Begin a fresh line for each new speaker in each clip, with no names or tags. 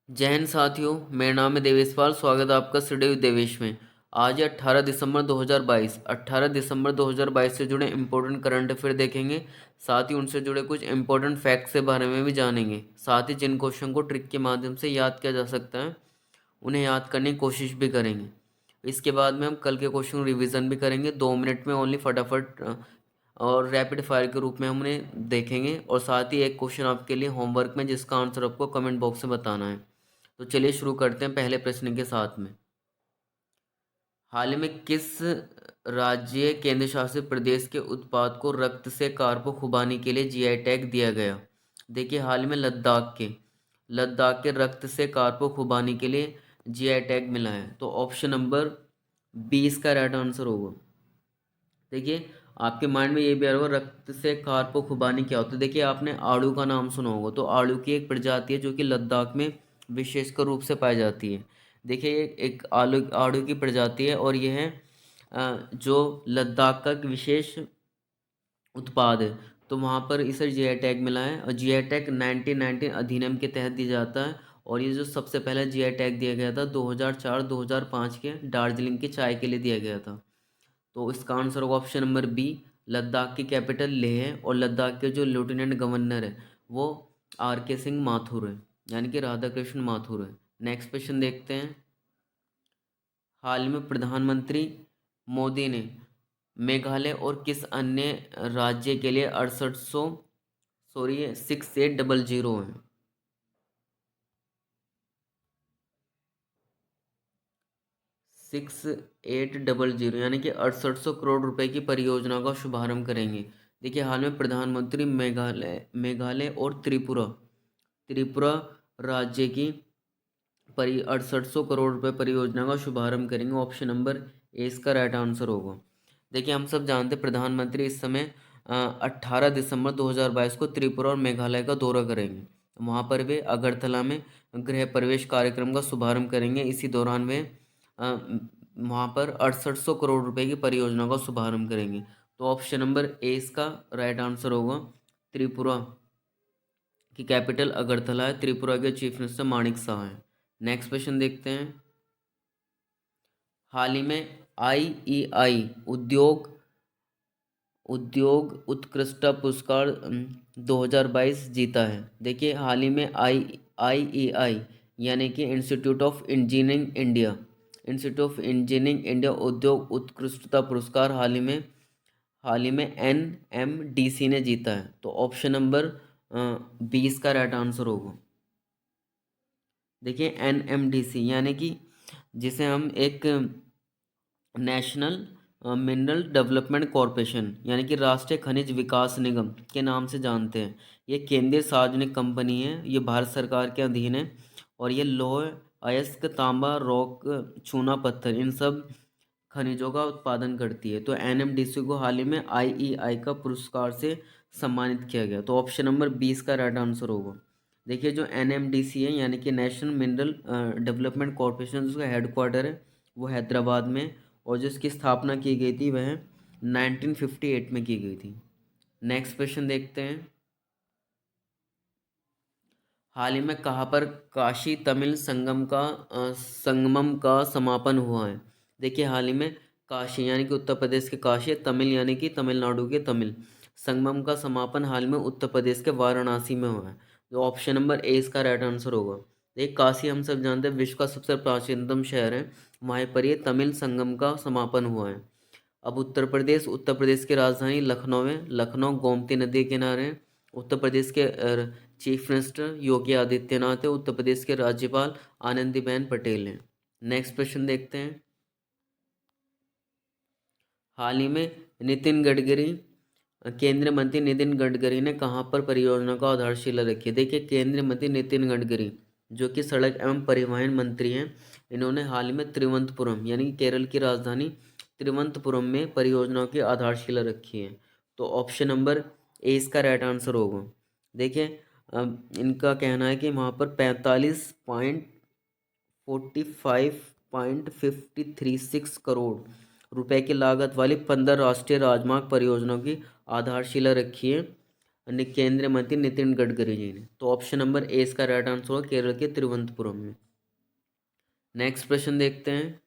जय हिंद साथियों। मेरा नाम है देवेश पाल। स्वागत है आपका स्टडी विद देवेश में। आज है 18 दिसंबर 2022। 18 दिसंबर 2022 से जुड़े इम्पोर्टेंट करंट अफेयर देखेंगे। साथ ही उनसे जुड़े कुछ इम्पोर्टेंट फैक्ट्स के बारे में भी जानेंगे। साथ ही जिन क्वेश्चन को ट्रिक के माध्यम से याद किया जा सकता है उन्हें याद करने की कोशिश भी करेंगे। इसके बाद में हम कल के क्वेश्चन रिवीजन भी करेंगे 2 मिनट में ओनली, फटाफट और रैपिड फायर के रूप में हम उन्हें देखेंगे। और साथ ही एक क्वेश्चन आपके लिए होमवर्क में जिसका आंसर आपको कमेंट बॉक्स में बताना है। तो चलिए शुरू करते हैं पहले प्रश्न के साथ में। हाल ही में किस राज्य केंद्र शासित प्रदेश के उत्पाद को रक्त से कारपों खुबानी के लिए जीआई टैग दिया गया? देखिए, हाल ही में लद्दाख के रक्त से कारपों खुबानी के लिए जीआई टैग मिला है। तो ऑप्शन नंबर 20 का राइट आंसर होगा। देखिए, आपके माइंड में ये भी आ रहा होगा रक्त से कारपों खुबानी क्या होता है। देखिए, आपने आड़ू का नाम सुना होगा। तो आड़ू की एक प्रजाति है जो कि लद्दाख में विशेषकर रूप से पाई जाती है। देखिए, ये एक आलू आड़ू की प्रजाति है और यह है जो लद्दाख का एक विशेष उत्पाद है। तो वहाँ पर इसे जीआई टैग मिला है और जीआई टैग 1919 अधिनियम के तहत दिया जाता है। और ये जो सबसे पहले जीआई टैग दिया गया था 2004-2005 के दार्जिलिंग की चाय के लिए दिया गया था। तो इसका आंसर होगा ऑप्शन नंबर बी। लद्दाख की कैपिटल लेह है और लद्दाख के जो लेफ्टिनेंट गवर्नर है वो आर के सिंह माथुर है, यानी कि राधा कृष्ण माथुर है। नेक्स्ट क्वेश्चन देखते हैं। हाल ही में प्रधानमंत्री मोदी ने मेघालय और किस अन्य राज्य के लिए 6800 है 6800 यानी कि 6800 करोड़ रुपए की परियोजना का शुभारंभ करेंगे। देखिए, हाल में प्रधानमंत्री मेघालय और त्रिपुरा राज्य की 6800 करोड़ रुपए परियोजना का शुभारंभ करेंगे। ऑप्शन नंबर ए इसका राइट आंसर होगा। देखिए, हम सब जानते हैं प्रधानमंत्री इस समय 18 दिसंबर 2022 को त्रिपुरा और मेघालय का दौरा करेंगे। वहाँ पर वे अगरतला में गृह प्रवेश कार्यक्रम का शुभारंभ करेंगे। इसी दौरान वे वहाँ पर 6800 करोड़ रुपए की परियोजना का शुभारंभ करेंगे। तो ऑप्शन नंबर ए इसका राइट आंसर होगा। त्रिपुरा की कैपिटल अगरतला है। त्रिपुरा के चीफ मिनिस्टर माणिक शाह हैं। नेक्स्ट क्वेश्चन देखते हैं। हाल ही में आईईआई उद्योग उत्कृष्टता पुरस्कार 2022 जीता है। देखिए, हाल ही में आईईआई यानी कि इंस्टीट्यूट ऑफ इंजीनियरिंग इंडिया उद्योग उत्कृष्टता पुरस्कार हाल ही में एनएमडीसी ने जीता है। तो ऑप्शन नंबर 20 का राइट आंसर होगा। देखिए, एनएमडीसी यानी कि जिसे हम एक नेशनल मिनरल डेवलपमेंट कॉरपोरेशन यानी कि राष्ट्रीय खनिज विकास निगम के नाम से जानते हैं। ये केंद्रीय सार्वजनिक कंपनी है। ये भारत सरकार के अधीन है और ये लौह अयस्क, तांबा, रॉक, चूना पत्थर इन सब खनिजों का उत्पादन करती है। तो एनएमडीसी को हाल ही में आईईआई का पुरस्कार से सम्मानित किया गया। तो ऑप्शन नंबर 20 का राइट आंसर होगा। देखिए, जो एनएमडीसी है यानी कि नेशनल मिनरल डेवलपमेंट कॉरपोरेशन, उसका हेडक्वार्टर है वो हैदराबाद में। और जिसकी स्थापना की गई थी वह 1958 में की गई थी। नेक्स्ट क्वेश्चन देखते हैं। हाल ही में कहाँ पर काशी तमिल संगमम का समापन हुआ है? देखिए, हाल ही में काशी यानी कि उत्तर प्रदेश के काशी, तमिल यानी कि तमिलनाडु के तमिल, संगमम का समापन हाल में उत्तर प्रदेश के वाराणसी में हुआ है। तो ऑप्शन नंबर ए इसका राइट आंसर होगा। देखिए, काशी हम सब जानते हैं विश्व का सबसे प्राचीनतम शहर है। वहाँ पर ये तमिल संगम का समापन हुआ है। अब उत्तर प्रदेश की राजधानी लखनऊ है। लखनऊ गोमती नदी के किनारे है। उत्तर प्रदेश के चीफ मिनिस्टर योगी आदित्यनाथ है। उत्तर प्रदेश के राज्यपाल आनंदीबेन पटेल हैं। नेक्स्ट क्वेश्चन देखते हैं। हाल ही में केंद्रीय मंत्री नितिन गडकरी ने कहाँ पर परियोजना का आधारशिला रखी है? देखिए, केंद्रीय मंत्री नितिन गडकरी जो कि सड़क एवं परिवहन मंत्री हैं, इन्होंने हाल ही में तिरुवनंतपुरम यानी कि केरल की राजधानी तिरुवनंतपुरम में परियोजनाओं की आधारशिला रखी है। तो ऑप्शन नंबर ए इसका राइट आंसर होगा। देखिए, इनका कहना है कि वहाँ पर 45.45.536 करोड़ रुपए की लागत वाली 15 राष्ट्रीय राजमार्ग परियोजनाओं की आधारशिला रखी है केंद्रीय मंत्री नितिन गडकरी जी ने। तो ऑप्शन नंबर ए इसका राइट आंसर होगा, केरल के तिरुवनंतपुरम में। नेक्स्ट प्रश्न देखते हैं,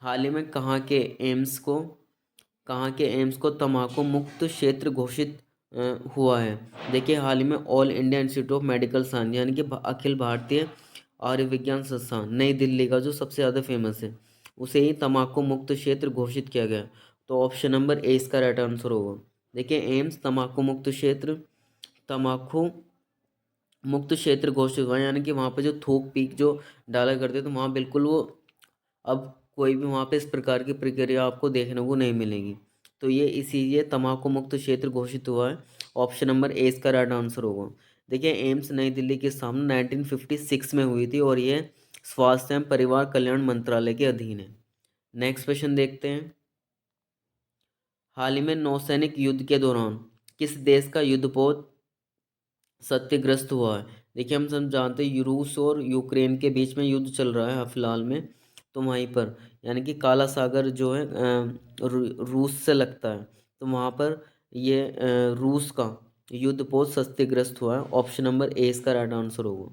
हाल ही में कहाँ के एम्स को तंबाकू मुक्त क्षेत्र घोषित हुआ है। देखिए हाल ही में all India institute of medical science यानी कि अखिल भारतीय आयुर्विज्ञान संस्थान नई दिल्ली का जो सबसे ज़्यादा फेमस है, उसे ही तंबाकू मुक्त क्षेत्र घोषित किया गया। तो ऑप्शन नंबर ए इसका राइट आंसर होगा। देखिए एम्स तंबाकू मुक्त क्षेत्र, तंबाकू मुक्त क्षेत्र घोषित हुआ, यानी कि वहाँ पे जो थूक पीक जो डाला करते तो वहाँ बिल्कुल वो अब कोई भी वहाँ पे इस प्रकार की प्रक्रिया आपको देखने को नहीं मिलेगी। तो ये इसीलिए तंबाकू मुक्त क्षेत्र घोषित हुआ है। ऑप्शन नंबर ए इसका राइट आंसर होगा। देखिए एम्स नई दिल्ली की स्थापना 1956 में हुई थी और ये स्वास्थ्य एवं परिवार कल्याण मंत्रालय के अधीन है। नेक्स्ट क्वेश्चन देखते हैं, हाल ही में नौसैनिक युद्ध के दौरान किस देश का युद्धपोत क्षतिग्रस्त हुआ है। देखिए हम सब जानते हैं रूस और यूक्रेन के बीच में युद्ध चल रहा है फिलहाल में, तो वहीं पर यानी कि काला सागर जो है रूस से लगता है, तो वहाँ पर ये रूस का युद्धपोत क्षतिग्रस्त हुआ है। ऑप्शन नंबर ए इसका राइट आंसर होगा,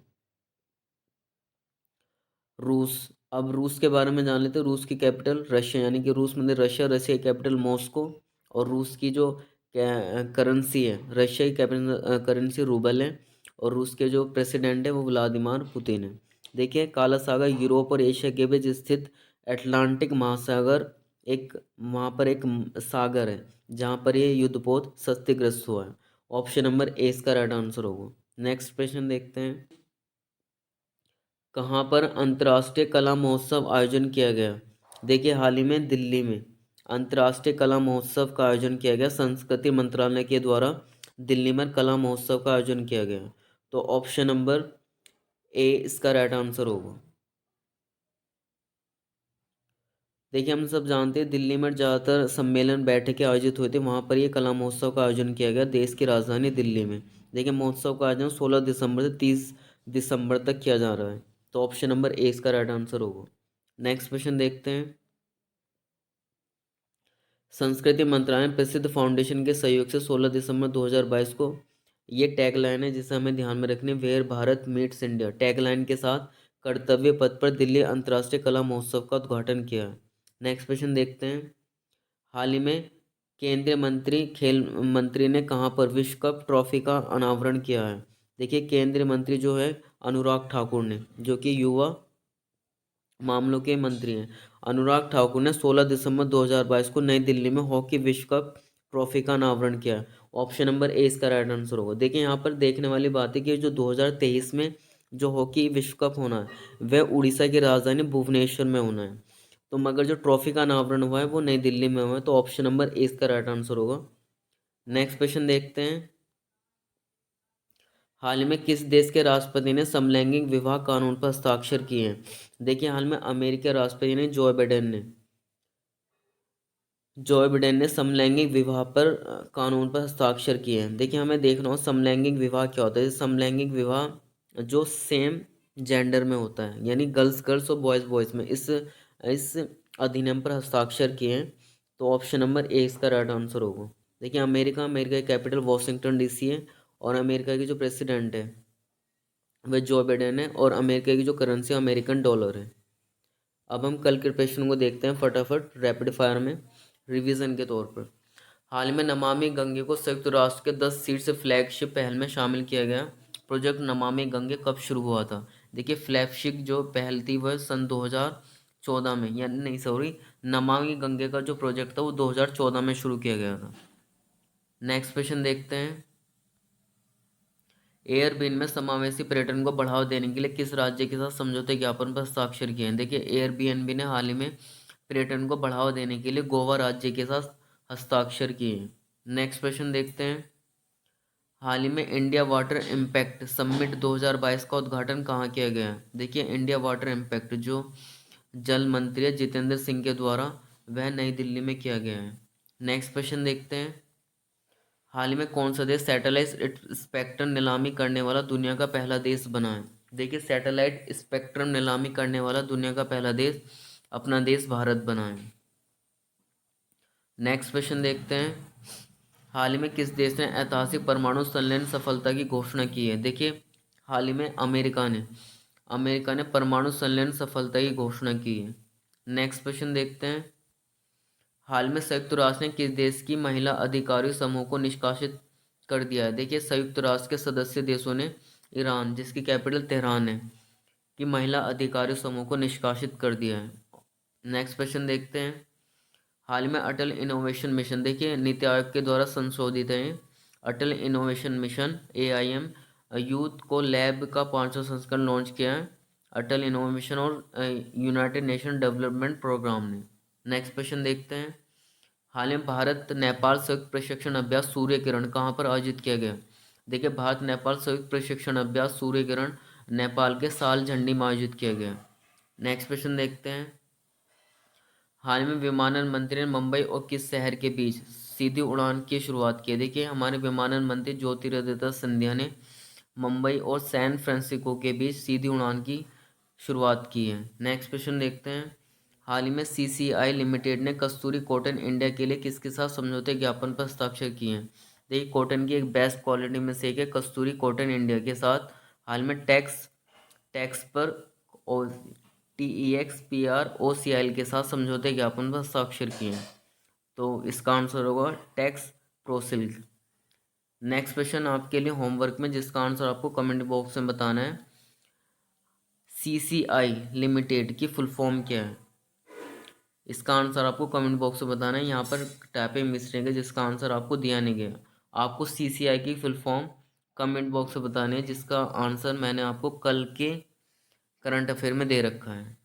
रूस। अब रूस के बारे में जान लेते हैं, रूस की कैपिटल रशिया, यानी कि रूस मतलब रशिया, रशिया की कैपिटल मॉस्को, और रूस की जो करेंसी है, रशिया की कैपिटल करेंसी रूबल है, और रूस के जो प्रेसिडेंट है वो व्लादिमीर पुतिन है। देखिए काला सागर यूरोप और एशिया के बीच स्थित अटलांटिक महासागर, एक वहाँ पर एक सागर है जहाँ पर ये युद्धपोत क्षतिग्रस्त हुआ है। ऑप्शन नंबर ए इसका राइट आंसर होगा। नेक्स्ट क्वेश्चन देखते हैं, कहाँ पर अंतर्राष्ट्रीय कला महोत्सव आयोजन किया गया। देखिए हाल ही में दिल्ली में अंतर्राष्ट्रीय कला महोत्सव का आयोजन किया गया, संस्कृति मंत्रालय के द्वारा दिल्ली में कला महोत्सव का आयोजन किया गया। तो ऑप्शन नंबर ए इसका राइट आंसर होगा। देखिए हम सब जानते हैं दिल्ली में ज़्यादातर सम्मेलन बैठकें आयोजित हुए थे, वहाँ पर ये कला महोत्सव का आयोजन किया गया देश की राजधानी दिल्ली में। देखिए महोत्सव का आयोजन 16 दिसंबर से 30 दिसंबर तक किया जा रहा है। तो ऑप्शन नंबर ए इसका राइट आंसर होगा। नेक्स्ट क्वेश्चन देखते हैं, संस्कृति मंत्रालय प्रसिद्ध फाउंडेशन के सहयोग से 16 दिसंबर 2022 को ये टैगलाइन है जिसे हमें ध्यान में रखनी, where Bharat meets India tagline के साथ कर्तव्य पथ पर दिल्ली अंतर्राष्ट्रीय कला महोत्सव का उद्घाटन किया है। नेक्स्ट क्वेश्चन देखते हैं, हाल ही में केंद्रीय खेल मंत्री ने कहाँ पर विश्व कप ट्रॉफी का अनावरण किया है। देखिए केंद्रीय मंत्री जो है अनुराग ठाकुर ने, जो कि युवा मामलों के मंत्री हैं, अनुराग ठाकुर ने 16 दिसंबर 2022 को नई दिल्ली में हॉकी विश्व कप ट्रॉफी का अनावरण किया है। ऑप्शन नंबर ए इसका राइट आंसर होगा। देखिए यहाँ पर देखने वाली बात है कि जो 2023 में जो हॉकी विश्व कप होना है वह उड़ीसा की राजधानी भुवनेश्वर में होना है, तो मगर जो ट्रॉफी का अनावरण हुआ है वो नई दिल्ली में हुआ है। तो ऑप्शन नंबर ए इसका राइट आंसर होगा। नेक्स्ट क्वेश्चन देखते हैं, हाल ही में किस देश के राष्ट्रपति ने समलैंगिक विवाह कानून पर हस्ताक्षर किए हैं। देखिए हाल में अमेरिकी राष्ट्रपति ने जो बिडेन ने समलैंगिक विवाह पर कानून पर हस्ताक्षर किए हैं। देखिए हमें देखना हो समलैंगिक विवाह क्या होता है। समलैंगिक विवाह जो सेम जेंडर में होता है, यानी गर्ल्स गर्ल्स और बॉयज़ बॉयज़ में इस अधिनियम पर हस्ताक्षर किए हैं। तो ऑप्शन नंबर ए इसका राइट आंसर होगा। देखिए अमेरिका की कैपिटल वॉशिंगटन डीसी है, और अमेरिका की जो प्रेसिडेंट है वह जो बिडेन है, और अमेरिका की जो करेंसी अमेरिकन डॉलर है। अब हम कल के प्रश्न को देखते हैं फटाफट रैपिड फायर में रिवीजन के तौर पर। हाल ही में नमामि गंगे को संयुक्त राष्ट्र के 10 सीट से फ्लैगशिप पहल में शामिल किया गया। प्रोजेक्ट नमामि गंगे कब शुरू हुआ था। देखिए फ्लैगशिप जो पहल थी वह सन 2014 में, यानी नहीं सॉरी, नमामि गंगे का जो प्रोजेक्ट था वो 2014 में शुरू किया गया था। नेक्स्ट क्वेश्चन देखते हैं, एयरबीन में समावेशी पर्यटन को बढ़ावा देने के लिए किस राज्य के साथ समझौते ज्ञापन पर हस्ताक्षर किए हैं। देखिए एयरबीएनबी ने हाल ही में पर्यटन को बढ़ावा देने के लिए गोवा राज्य के साथ हस्ताक्षर किए हैं। नेक्स्ट क्वेश्चन देखते हैं, हाल ही में इंडिया वाटर इम्पैक्ट समिट 2022 का उद्घाटन कहाँ किया गया है। देखिए इंडिया वाटर इम्पैक्ट जो जल मंत्री जितेंद्र सिंह के द्वारा वह नई दिल्ली में किया गया है। नेक्स्ट क्वेश्चन देखते हैं, हाल ही में कौन सा देश सैटेलाइट स्पेक्ट्रम नीलामी करने वाला दुनिया का पहला देश बना है। देखिए सैटेलाइट स्पेक्ट्रम नीलामी करने वाला दुनिया का पहला देश अपना देश भारत बना है। नेक्स्ट क्वेश्चन देखते हैं, हाल ही में किस देश ने ऐतिहासिक परमाणु संलयन सफलता की घोषणा की है? देखिए, हाल ही में अमेरिका ने परमाणु संलयन सफलता की घोषणा की है। नेक्स्ट क्वेश्चन देखते हैं। हाल में संयुक्त राष्ट्र ने किस देश की महिला अधिकारी समूह को निष्कासित कर दिया है? देखिए, संयुक्त राष्ट्र के सदस्य देशों ने ईरान, जिसकी कैपिटल तेहरान है, की महिला अधिकारी समूह को निष्कासित कर दिया है। नेक्स्ट क्वेश्चन देखते हैं। हाल में अटल इनोवेशन मिशन, देखिए नीति आयोग के द्वारा संशोधित है अटल इनोवेशन मिशन AIM यूथ को लैब का 5वां संस्करण लॉन्च किया है अटल इनोवेशन और यूनाइटेड नेशन डेवलपमेंट प्रोग्राम ने। नेक्स्ट क्वेश्चन देखते हैं। हाल में भारत नेपाल संयुक्त प्रशिक्षण अभ्यास सूर्य किरण कहाँ पर आयोजित किया गया? देखिए, भारत नेपाल संयुक्त प्रशिक्षण अभ्यास सूर्य किरण नेपाल के साल झंडी में आयोजित किया गया। नेक्स्ट क्वेश्चन देखते हैं। हाल में विमानन मंत्री ने मुंबई और किस शहर के बीच सीधी उड़ान की शुरुआत की है? देखिए, हमारे विमानन मंत्री ज्योतिरादित्य सिंधिया ने मुंबई और सैन फ्रांसिस्को के बीच सीधी उड़ान की शुरुआत की है। नेक्स्ट क्वेश्चन देखते हैं। हाल ही में CCI लिमिटेड ने कस्तूरी कॉटन इंडिया के लिए किसके साथ समझौते ज्ञापन पर हस्ताक्षर किए हैं? देखिए, कॉटन की एक बेस्ट क्वालिटी में से एक है कस्तूरी कॉटन इंडिया के साथ हाल में टैक्स टैक्स पर और TEXPROCL के साथ समझौते ज्ञापन पर हस्ताक्षर किए हैं। तो इसका आंसर होगा टैक्स प्रोसिल्क। नेक्स्ट क्वेश्चन आपके लिए होमवर्क में, जिसका आंसर आपको कमेंट बॉक्स में बताना है। CCI लिमिटेड की फुल फॉर्म क्या है? इसका आंसर आपको कमेंट बॉक्स में बताना है। यहाँ पर टाइपिंग मिस्टेक है, जिसका आंसर आपको दिया नहीं गया। आपको CCI की फुल फॉर्म कमेंट बॉक्स में बतानी है, जिसका आंसर मैंने आपको कल के करंट अफेयर में दे रखा है।